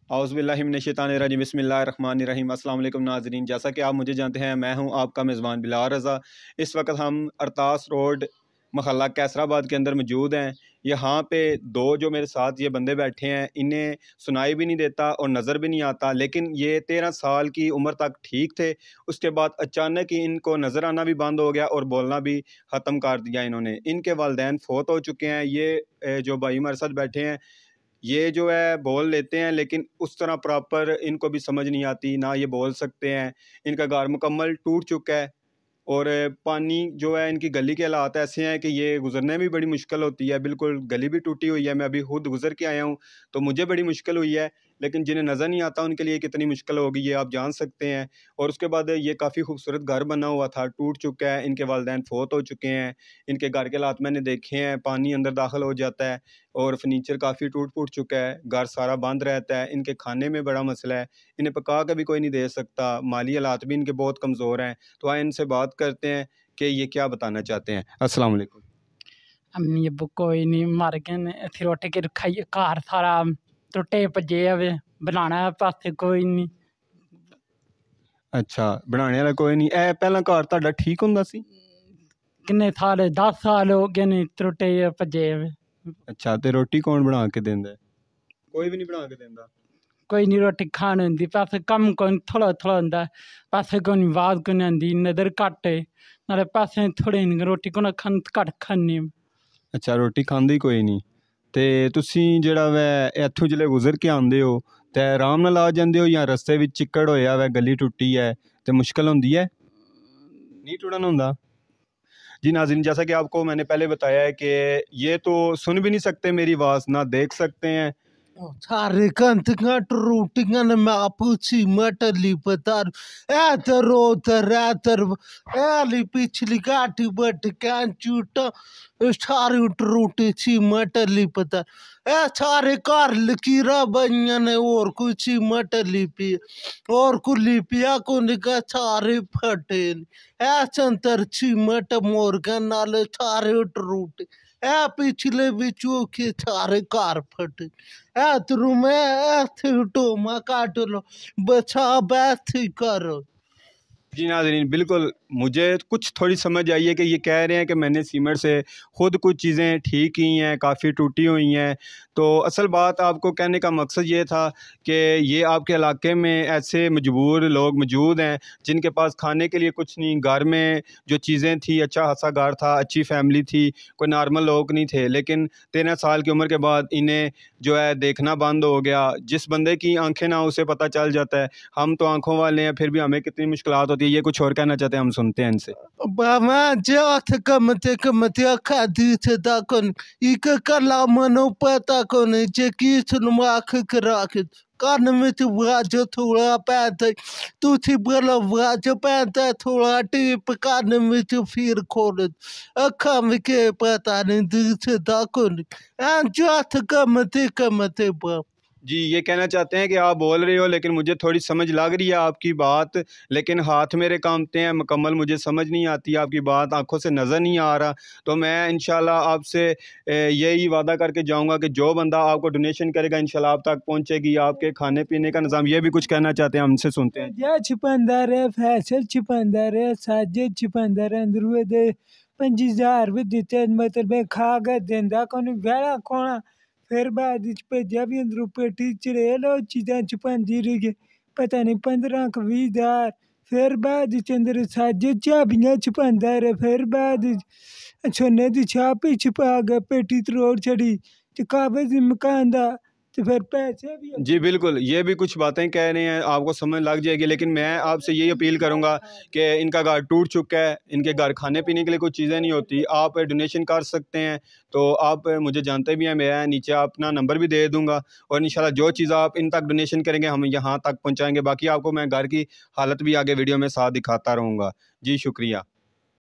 औज़ु बिल्लाहि मिनश्शैतानिर्रजीम बिस्मिल्लाहिर्रहमानिर्रहीम। अस्सलाम वालेकुम नाज़रीन, जैसा कि आप मुझे जानते हैं, मैं हूं आपका मेज़बान बिलाल रज़ा। इस वक्त हम अरतास रोड महल्ला कैसराबाद के अंदर मौजूद हैं। यहाँ पे दो जो मेरे साथ ये बंदे बैठे हैं, इन्हें सुनाई भी नहीं देता और नज़र भी नहीं आता, लेकिन ये 13 साल की उम्र तक ठीक थे। उसके बाद अचानक ही इनको नज़र आना भी बंद हो गया और बोलना भी ख़त्म कर दिया इन्होंने। इनके वालिदैन फ़ौत हो चुके हैं। ये जो भाई हमारे साथ बैठे हैं, ये जो है बोल लेते हैं, लेकिन उस तरह प्रॉपर इनको भी समझ नहीं आती, ना ये बोल सकते हैं। इनका घर मुकम्मल टूट चुका है और पानी जो है, इनकी गली के हालात ऐसे हैं कि ये गुज़रने में बड़ी मुश्किल होती है। बिल्कुल गली भी टूटी हुई है। मैं अभी खुद गुज़र के आया हूँ तो मुझे बड़ी मुश्किल हुई है, लेकिन जिन्हें नज़र नहीं आता उनके लिए कितनी मुश्किल होगी ये आप जान सकते हैं। और उसके बाद ये काफ़ी खूबसूरत घर बना हुआ था, टूट चुका है। इनके वालिदैन फ़ौत हो चुके हैं। इनके घर के हालात मैंने देखे हैं, पानी अंदर दाखिल हो जाता है और फर्नीचर काफ़ी टूट फूट चुका है। घर सारा बंद रहता है। इनके खाने में बड़ा मसला है, इन्हें पका के भी कोई नहीं दे सकता। माली हालात भी इनके बहुत कमज़ोर हैं। तो आइए इनसे बात करते हैं कि ये क्या बताना चाहते हैं। अस्सलाम वालेकुम। अम्मी अब्बू कोई नहीं, मर गए ने। इत्थे रोटी के खाइए, घर सारा टुटे भज्जे हवे, बनाने पासे कोई नहीं। अच्छा, बनाने वाला कोई नहीं। पहला घर तुहाडा ठीक हुंदा सी? किन्ने साल 10 साल हो गए ने टुटे भज्जे हवे। अच्छा, ते रोटी कौन बना के देंदा है? कोई भी नहीं बना के देंदा। कोई नहीं रोटी खाने होंदी, पासे कम कोई थोड़ा थोड़ा होंदा, पासे कोई आवाज कोई आंदी, नजर घट है नाले पासे थोड़े रोटी को खान घट खानी। अच्छा, रोटी खांदे ही कोई नहीं। ते तुसी जेड़ा वै इत्थों जिसले गुजर के आंदे हो ते आराम नाल आ जांदे हो या रस्ते विच चिक्कड़ होया वै, गली टुटी है ते मुश्किल होंदी है? नहीं टुरन होंदा? जी नाज़रीन, जैसा कि आपको मैंने पहले बताया है कि ये तो सुन भी नहीं सकते मेरी आवाज़, ना देख सकते हैं। सारे कंतियां टूटियां ने मैं पूछी मटली पतार ऐतर उतर ऐतर ऐली पिछली गाठी बट कैन चूटा सारी टूटी सी मटली पतार ऐ सारे कार लकीरा बनिया ने और कुछ मटली पी और कुली पिया को निका सारे फटे ऐ संतर सी मट मोर के नाले सारे टूटे ऐ पिछले बिचू के सारे कार फटे ऐतरू में ऐथे टोमा काट लो बचा बैठी करो। जी नाज़रीन, बिल्कुल मुझे कुछ थोड़ी समझ आई है कि ये कह रहे हैं कि मैंने सीमेंट से ख़ुद कुछ चीज़ें ठीक की हैं, काफ़ी टूटी हुई हैं। तो असल बात आपको कहने का मकसद ये था कि ये आपके इलाके में ऐसे मजबूर लोग मौजूद हैं जिनके पास खाने के लिए कुछ नहीं, घर में जो चीज़ें थी, अच्छा खासा घर था, अच्छी फैमिली थी, कोई नॉर्मल लोग नहीं थे, लेकिन 13 साल की उम्र के बाद इन्हें जो है देखना बंद हो गया। जिस बंदे की आंखें ना उसे पता चल जाता है। हम तो आंखों वाले हैं, फिर भी हमें कितनी मुश्किलात होती है। ये कुछ और कहना चाहते हैं, हम सुनते हैं इनसे। बाबा जात कमते अखा दीथ दाकन इक कला मनो पता कोन जे की सुनमाख कराख कान में तो वाजो थोड़ा पैदा तू थी बोला वाजो पैदा थोड़ा टिप कान में तो फिर खोल अखा में के पता नहीं दीथ दाकन जात कमते बाप। जी, ये कहना चाहते हैं कि आप बोल रहे हो लेकिन मुझे थोड़ी समझ लग रही है आपकी बात, लेकिन हाथ मेरे कांपते हैं, मुकम्मल मुझे समझ नहीं आती आपकी बात, आंखों से नज़र नहीं आ रहा। तो मैं इंशाल्लाह आपसे यही वादा करके जाऊंगा कि जो बंदा आपको डोनेशन करेगा इंशाल्लाह आप तक पहुंचेगी। आपके खाने पीने का निज़ाम, ये भी कुछ कहना चाहते हैं, हमसे सुनते हैं। या छिपंदर है, फैसल छिपंदर है, साजिद छिपंदर है, अंदर दे 5000 भी दिते मतलब खा गए देंदा कोनी वेला कोना फिर बाद भेजा भी अंदर पेटी चढ़ेलो चीज़ां छुपांदी रही पता नहीं 15 का 20,000 फिर बाद अंदर साजिद चाबियां छुपांदा रहे फिर बाद सोने दी छाप ही छुपा गए पेटी तरोड़ छड़ी ते कागज मकान दा तो फिर पैसे भी। जी बिल्कुल, ये भी कुछ बातें कह रहे हैं, आपको समझ लग जाएगी, लेकिन मैं आपसे यही अपील करूंगा कि इनका घर टूट चुका है, इनके घर खाने पीने के लिए कुछ चीज़ें नहीं होती, आप डोनेशन कर सकते हैं। तो आप मुझे जानते भी हैं, मैं नीचे अपना नंबर भी दे दूंगा और इंशाल्लाह जो चीज़ आप इन तक डोनेशन करेंगे हम यहाँ तक पहुँचाएँगे। बाकी आपको मैं घर की हालत भी आगे वीडियो में साथ दिखाता रहूँगा। जी शुक्रिया।